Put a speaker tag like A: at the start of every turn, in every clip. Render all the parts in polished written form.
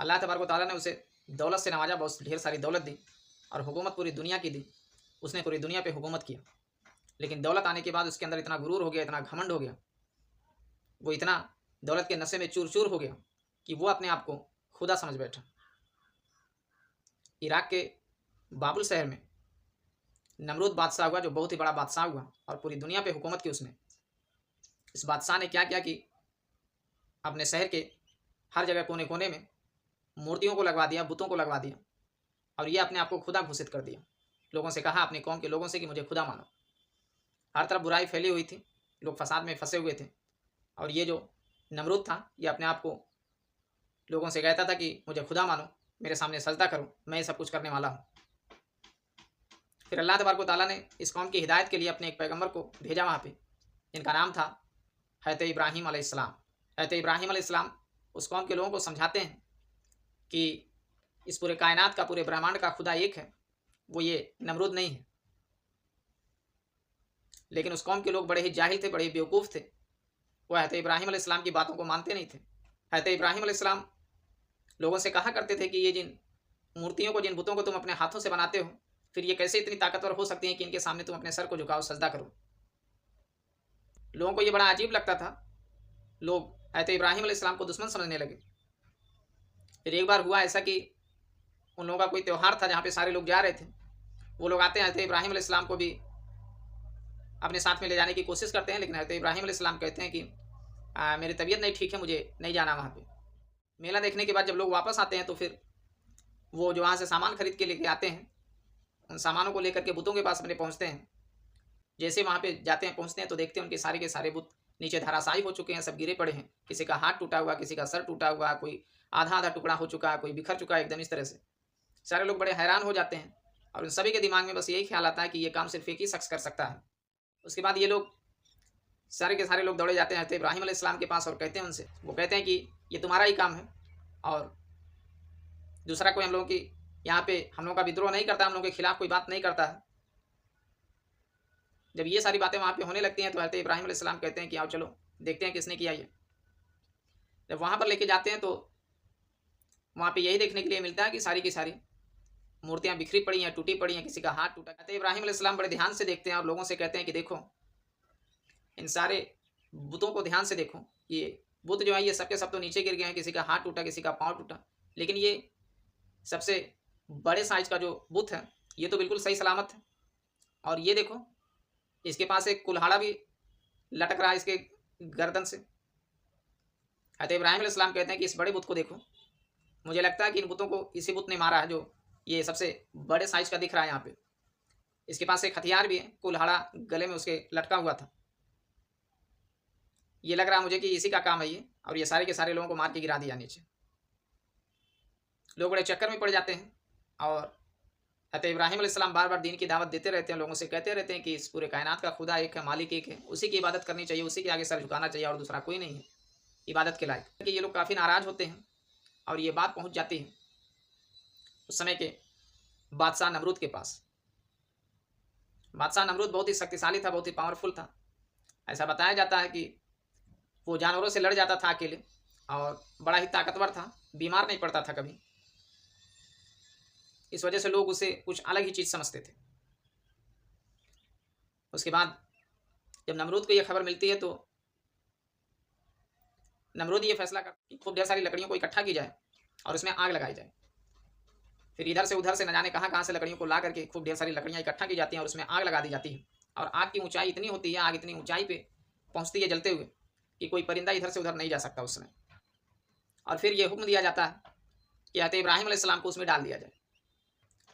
A: अल्लाह तबारक व तआला ने उसे दौलत से नवाजा, बहुत ढेर सारी दौलत दी और हुकूमत पूरी दुनिया की दी। उसने पूरी दुनिया पे हुकूमत किया। लेकिन दौलत आने के बाद उसके अंदर इतना गुरूर हो गया, इतना घमंड हो गया, वो इतना दौलत के नशे में चूर-चूर हो गया कि वो अपने आप को खुदा समझ बैठा। इराक के बाबुल शहर में नमरूद बादशाह हुआ, जो बहुत ही बड़ा बादशाह हुआ और पूरी दुनिया पे हुकूमत की उसने। इस बादशाह ने क्या किया कि अपने शहर के हर जगह कोने-कोने में मूर्तियों को लगवा दिया, बुतों को लगवा दिया और ये अपने आप को खुदा घोषित कर दिया। लोगों से कहा, अपनी कौम के लोगों से, कि मुझे खुदा मानो। हर तरफ बुराई फैली हुई थी, लोग फसाद में फँसे हुए थे और ये जो नमरूद था, ये अपने आप को लोगों से कहता था कि मुझे खुदा मानो, मेरे सामने सजदा करो, मैं ये सब कुछ करने वाला हूँ। फिर अल्लाह तबारक व तआला ने इस कौम की हिदायत के लिए अपने एक पैगंबर को भेजा वहाँ पे, जिनका नाम था हज़रत इब्राहीम अलैहिस्सलाम। हज़रत इब्राहीम अलैहिस्सलाम उस कौम के लोगों को समझाते हैं कि इस पूरे कायनात का, पूरे ब्रह्मांड का खुदा एक है, वो ये नमरूद नहीं है। लेकिन उस कौम के लोग बड़े ही जाहिल थे, बड़े ही बेवकूफ़ थे। वो हज़रत इब्राहीम अलैहिस्सलाम की बातों को मानते नहीं थे। हज़रत इब्राहीम अलैहिस्सलाम लोगों से कहा करते थे कि ये जिन मूर्तियों को, जिन बुतों को तुम अपने हाथों से बनाते हो, फिर ये कैसे इतनी ताकतवर हो सकती हैं कि इनके सामने तुम अपने सर को झुकाओ, सजदा करो। लोगों को ये बड़ा अजीब लगता था। लोग हज़रत इब्राहीम अलैहिस्सलाम को दुश्मन समझने लगे। फिर एक बार हुआ ऐसा कि उन लोगों का कोई त्योहार था जहाँ पे सारे लोग जा रहे थे। वो लोग आते हैं, हज़रत इब्राहीम अलैहिस्सलाम को भी अपने साथ में ले जाने की कोशिश करते हैं, लेकिन हज़रत इब्राहीम अलैहिस्सलाम कहते हैं कि मेरी तबीयत नहीं ठीक है, मुझे नहीं जाना वहाँ पे। मेला देखने के बाद जब लोग वापस आते हैं तो फिर वो जो वहाँ से सामान खरीद के लेके आते हैं, उन सामानों को लेकर के बुतों के पास अपने पहुँचते हैं। जैसे वहाँ पे जाते हैं, पहुँचते हैं तो देखते हैं उनके सारे के सारे बुत नीचे धराशायी हो चुके हैं, सब गिरे पड़े हैं। किसी का हाथ टूटा हुआ, किसी का सर टूटा हुआ, कोई आधा-आधा टुकड़ा हो चुका है, कोई बिखर चुका है एकदम इस तरह से। सारे लोग बड़े हैरान हो जाते हैं और उन सभी के दिमाग में बस यही ख्याल आता है कि ये काम सिर्फ़ एक ही शख़्स कर सकता है। उसके बाद ये लोग, सारे के सारे लोग दौड़े जाते हैं हज़रत इब्राहीम अलैहिस्सलाम के पास और कहते हैं उनसे, वो कहते हैं कि ये तुम्हारा ही काम है और दूसरा कोई हम लोगों की यहाँ पे हम लोगों का विद्रोह नहीं करता, हम लोगों के खिलाफ कोई बात नहीं करता है। जब ये सारी बातें वहाँ पे होने लगती हैं तो हज़रत इब्राहीम अलैहिस्सलाम कहते हैं कि आओ चलो देखते हैं किसने किया ये। जब वहाँ पर लेके जाते हैं तो वहाँ पे यही देखने के लिए मिलता है कि सारी की सारी मूर्तियाँ बिखरी पड़ी हैं, टूटी पड़ी हैं, किसी का हाथ टूटा। हज़रत इब्राहीम अलैहिस्सलाम बड़े ध्यान से देखते हैं और लोगों से कहते हैं कि देखो, इन सारे बुतों को ध्यान से देखो, ये बुत जो है ये सब के सब तो नीचे गिर गए हैं, किसी का हाथ टूटा, किसी का पाँव टूटा, लेकिन ये सबसे बड़े साइज़ का जो बुत है, ये तो बिल्कुल सही सलामत है। और ये देखो, इसके पास एक कुल्हाड़ा भी लटक रहा है इसके गर्दन से। हज़रत इब्राहीम अलैहिस्सलाम कहते हैं कि इस बड़े बुत को देखो, मुझे लगता है कि इन बुतों को इसी बुत ने मारा है जो ये सबसे बड़े साइज़ का दिख रहा है यहाँ पे। इसके पास एक हथियार भी है, कुल्हाड़ा गले में उसके लटका हुआ था। ये लग रहा है मुझे कि इसी का काम है ये, और ये सारे के सारे लोगों को मार के गिरा दिया नीचे। लोग बड़े चक्कर में पड़ जाते हैं और हज़रत इब्राहीम अलैहिस्सलाम बार-बार दीन की दावत देते रहते हैं, लोगों से कहते रहते हैं कि इस पूरे कायनात का खुदा एक है, मालिक एक है, उसी की इबादत करनी चाहिए, उसी के आगे सर झुकाना चाहिए और दूसरा कोई नहीं है इबादत के लायक। कि ये लोग काफ़ी नाराज़ होते हैं और ये बात पहुँच जाती है उस समय के बादशाह नमरूद के पास। बादशाह नमरूद बहुत ही शक्तिशाली था, बहुत ही पावरफुल था। ऐसा बताया जाता है कि वो जानवरों से लड़ जाता था अकेले और बड़ा ही ताकतवर था, बीमार नहीं पड़ता था कभी। इस वजह से लोग उसे कुछ अलग ही चीज़ समझते थे। उसके बाद जब नमरूद को ये खबर मिलती है तो नमरूद ये फैसला करता है कि खूब ढेर सारी लकड़ियों को इकट्ठा की जाए और उसमें आग लगाई जाए। फिर इधर से उधर से न जाने कहाँ-कहाँ से लकड़ियों को ला करके खूब ढेर सारी लकड़ियाँ इकट्ठा की जाती हैं और उसमें आग लगा दी जाती है। और आग की ऊँचाई इतनी होती है, आग इतनी ऊँचाई पे पहुँचती है जलते हुए कि कोई परिंदा इधर से उधर नहीं जा सकता उस समय। और फिर ये हुक्म दिया जाता है कि हज़रत इब्राहीम अलैहिस्सलाम को उसमें डाल दिया जाए।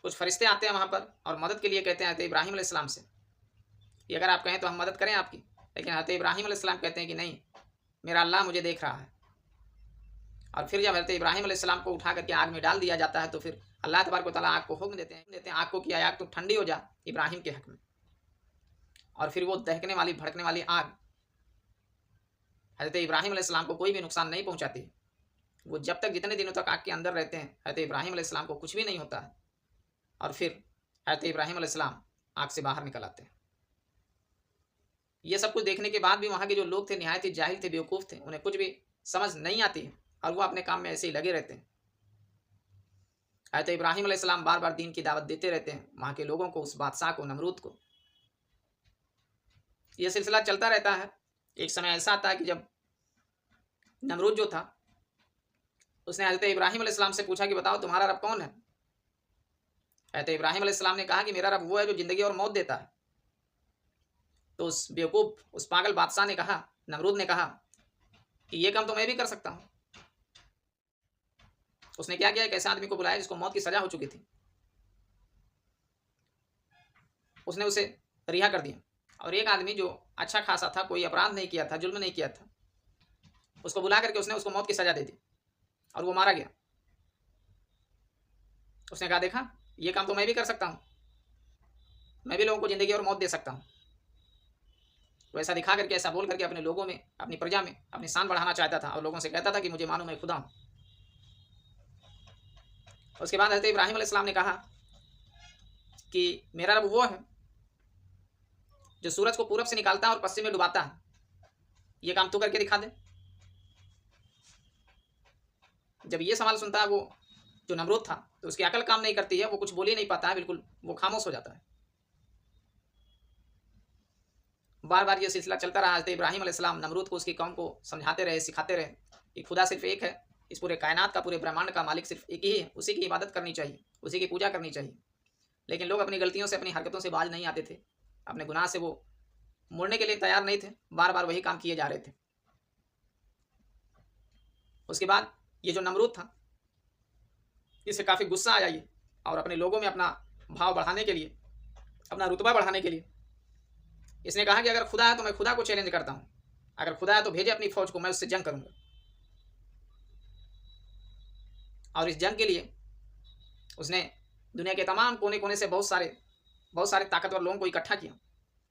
A: कुछ फरिश्ते आते हैं वहाँ पर और मदद के लिए कहते हैं हज़रत इब्राहीम अलैहिस्सलाम से कि अगर आप कहें तो हम मदद करें आपकी। लेकिन हज़रत इब्राहीम अलैहिस्सलाम कहते हैं कि नहीं, मेरा अल्लाह मुझे देख रहा है। और फिर जब हज़रत इब्राहीम अलैहिस्सलाम को उठा करके आग में डाल दिया जाता है तो फिर अल्लाह तबारक व तआला आग को हुक्म देते हैं आग को कि आग तो ठंडी हो जा इब्राहीम के हक़ में। और फिर वो दहकने वाली, भड़कने वाली आग हज़रत इब्राहीम अलैहिस्सलाम को कोई भी नुकसान नहीं पहुँचाती। वो जब तक, जितने दिनों तक आग के अंदर रहते हैं, हज़रत इब्राहीम अलैहिस्सलाम को कुछ भी नहीं होता है। और फिर हज़रत इब्राहीम अलैहिस्सलाम आग से बाहर निकल आते हैं। ये सब कुछ देखने के बाद भी वहाँ के जो लोग थे निहायत ही जाहिल थे, बेवकूफ़ थे, उन्हें कुछ भी समझ नहीं आती है और वो अपने काम में ऐसे ही लगे रहते हैं। हज़रत इब्राहीम अलैहिस्सलाम बार बार दीन की दावत देते रहते हैं वहाँ के लोगों को, उस बादशाह को, नमरूद को। ये सिलसिला चलता रहता है। एक समय ऐसा आता है कि जब नमरूद जो था उसने हज़रत इब्राहीम अलैहिस्सलाम से पूछा कि बताओ तुम्हारा रब कौन है? हज़रत इब्राहीम अलैहिस्सलाम ने कहा कि मेरा रब वो है जो ज़िंदगी और मौत देता है। तो उस बेवकूफ़, उस पागल बादशाह ने कहा, नमरूद ने कहा कि ये काम तो मैं भी कर सकता हूँ। उसने क्या किया, एक ऐसे आदमी को बुलाया जिसको मौत की सज़ा हो चुकी थी। उसने उसे रिहा कर दिया और एक आदमी जो अच्छा खासा था, कोई अपराध नहीं किया था, जुल्म नहीं किया था, उसको बुला करके उसने उसको मौत की सज़ा दे दी और वो मारा गया। उसने कहा देखा, ये काम तो मैं भी कर सकता हूँ, मैं भी लोगों को ज़िंदगी और मौत दे सकता हूँ। तो ऐसा दिखा करके, ऐसा बोल करके अपने लोगों में, अपनी प्रजा में अपनी शान बढ़ाना चाहता था और लोगों से कहता था कि मुझे मानो मैं खुदा हूँ। उसके बाद हज़रत इब्राहीम अलैहिस्सलाम ने कहा कि मेरा रब वो है जो सूरज को पूरब से निकालता है और पश्चिम में डुबाता है, ये काम तू करके दिखा दे। जब ये सवाल सुनता है वो जो नमरूद था, तो उसकी अकल काम नहीं करती है, वो कुछ बोल ही नहीं पाता है, बिल्कुल वो खामोश हो जाता है। बार बार ये सिलसिला चलता रहा। हज़रत इब्राहीम अलैहिस्सलाम नमरूद को, उसकी कौम को समझाते रहे, सिखाते रहे कि खुदा सिर्फ एक है, इस पूरे कायनात का, पूरे ब्रह्मांड का मालिक सिर्फ एक ही है, उसी की इबादत करनी चाहिए, उसी की पूजा करनी चाहिए। लेकिन लोग अपनी गलतियों से, अपनी हरकतों से बाज नहीं आते थे, अपने गुनाह से वो मुड़ने के लिए तैयार नहीं थे, बार बार वही काम किए जा रहे थे। उसके बाद ये जो नमरूद था, इसे काफ़ी गुस्सा आया ये, और अपने लोगों में अपना भाव बढ़ाने के लिए, अपना रुतबा बढ़ाने के लिए इसने कहा कि अगर खुदा है तो मैं खुदा को चैलेंज करता हूँ, अगर खुदा है तो भेजे अपनी फौज को, मैं उससे जंग करूँगा। और इस जंग के लिए उसने दुनिया के तमाम कोने कोने से बहुत सारे ताकतवर लोगों को इकट्ठा किया।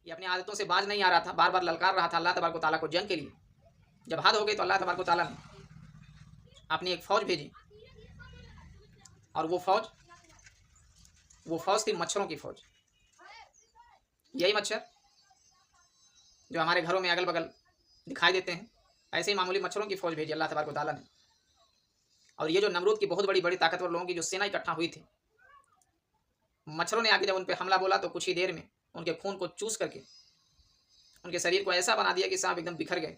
A: ये अपनी आदतों से बाज नहीं आ रहा था, बार बार ललकार रहा था अल्लाह तबारक व तआला को जंग के लिए। जब हद हो गई तो अल्लाह तबारक व तआला ने अपनी एक फ़ौज भेजी, और वो फ़ौज थी मच्छरों की फ़ौज। यही मच्छर जो हमारे घरों में अगल बगल दिखाई देते हैं, ऐसे ही मामूली मच्छरों की फ़ौज भेजी अल्लाह तबारक व तआला ने। और ये जो नमरूद की बहुत बड़ी बड़ी ताकतवर लोगों की जो सेना इकट्ठा हुई थी, मच्छरों ने आके जब उन पर हमला बोला तो कुछ ही देर में उनके खून को चूस करके उनके शरीर को ऐसा बना दिया कि सांप एकदम बिखर गए।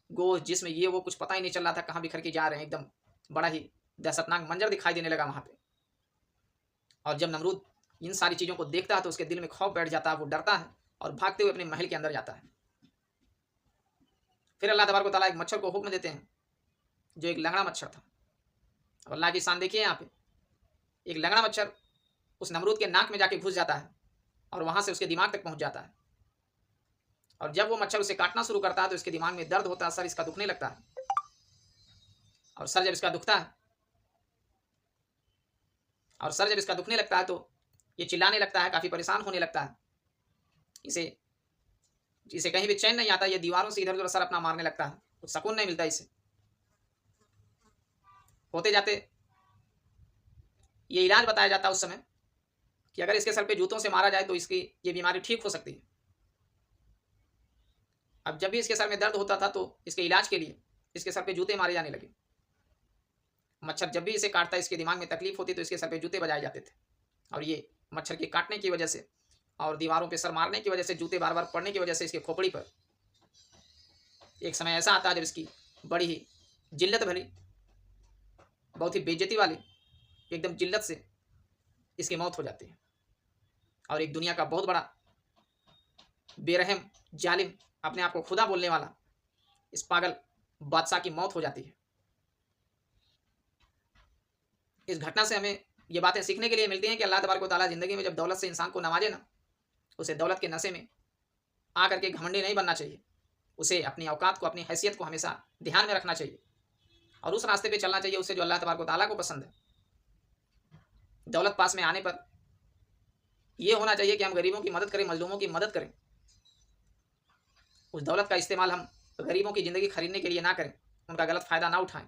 A: गोश्त, जिसमें ये वो कुछ पता ही नहीं चल रहा था कहाँ बिखर के जा रहे हैं। एकदम बड़ा ही दहशतनाक मंजर दिखाई देने लगा वहाँ पे। और जब नमरूद इन सारी चीज़ों को देखता है तो उसके दिल में खौफ बैठ जाता है, वो डरता है और भागते हुए अपने महल के अंदर जाता है। फिर अल्लाह तबारक व तआला एक मच्छर को हुक्म देते हैं, जो एक लंगड़ा मच्छर था। अब अल्लाह की शान देखिए, यहाँ पे एक लंगड़ा मच्छर उस नमरूद के नाक में जाके घुस जाता है और वहाँ से उसके दिमाग तक पहुँच जाता है। और जब वो मच्छर उसे काटना शुरू करता है तो इसके दिमाग में दर्द होता है, सर इसका दुखने लगता है। और सर जब इसका दुखता है तो ये चिल्लाने लगता है, काफ़ी परेशान होने लगता है। इसे कहीं भी चैन नहीं आता, ये दीवारों से इधर उधर सर अपना मारने लगता है, कुछ सुकून नहीं मिलता इसे। होते जाते ये इलाज बताया जाता है उस समय कि अगर इसके सर पे जूतों से मारा जाए तो इसकी ये बीमारी ठीक हो सकती है। अब जब भी इसके सर में दर्द होता था तो इसके इलाज के लिए इसके सर पे जूते मारे जाने लगे। मच्छर जब भी इसे काटता, इसके दिमाग में तकलीफ होती तो इसके सर पे जूते बजाए जाते थे। और ये मच्छर के काटने की वजह से और दीवारों पे सर मारने की वजह से, जूते बार बार पड़ने की वजह से इसके खोपड़ी पर एक समय ऐसा आता है जब इसकी बड़ी ही जिल्लत भरी, बहुत ही बेइज्जती वाली, एकदम जिल्लत से इसकी मौत हो जाती है। और एक दुनिया का बहुत बड़ा बेरहम, जालिम, अपने आप को खुदा बोलने वाला इस पागल बादशाह की मौत हो जाती है। इस घटना से हमें ये बातें सीखने के लिए मिलती हैं कि अल्लाह तबारक व तआला ज़िंदगी में जब दौलत से इंसान को नवाजे ना, उसे दौलत के नशे में आकर के घमंडी नहीं बनना चाहिए। उसे अपनी औकात को, अपनी हैसियत को हमेशा ध्यान में रखना चाहिए और उस रास्ते पे चलना चाहिए उसे जो अल्लाह तबारक व तआला को पसंद है। दौलत पास में आने पर यह होना चाहिए कि हम गरीबों की मदद करें, मजलूमों की मदद करें। उस दौलत का इस्तेमाल हम गरीबों की ज़िंदगी खरीदने के लिए ना करें, उनका गलत फ़ायदा ना उठाएं।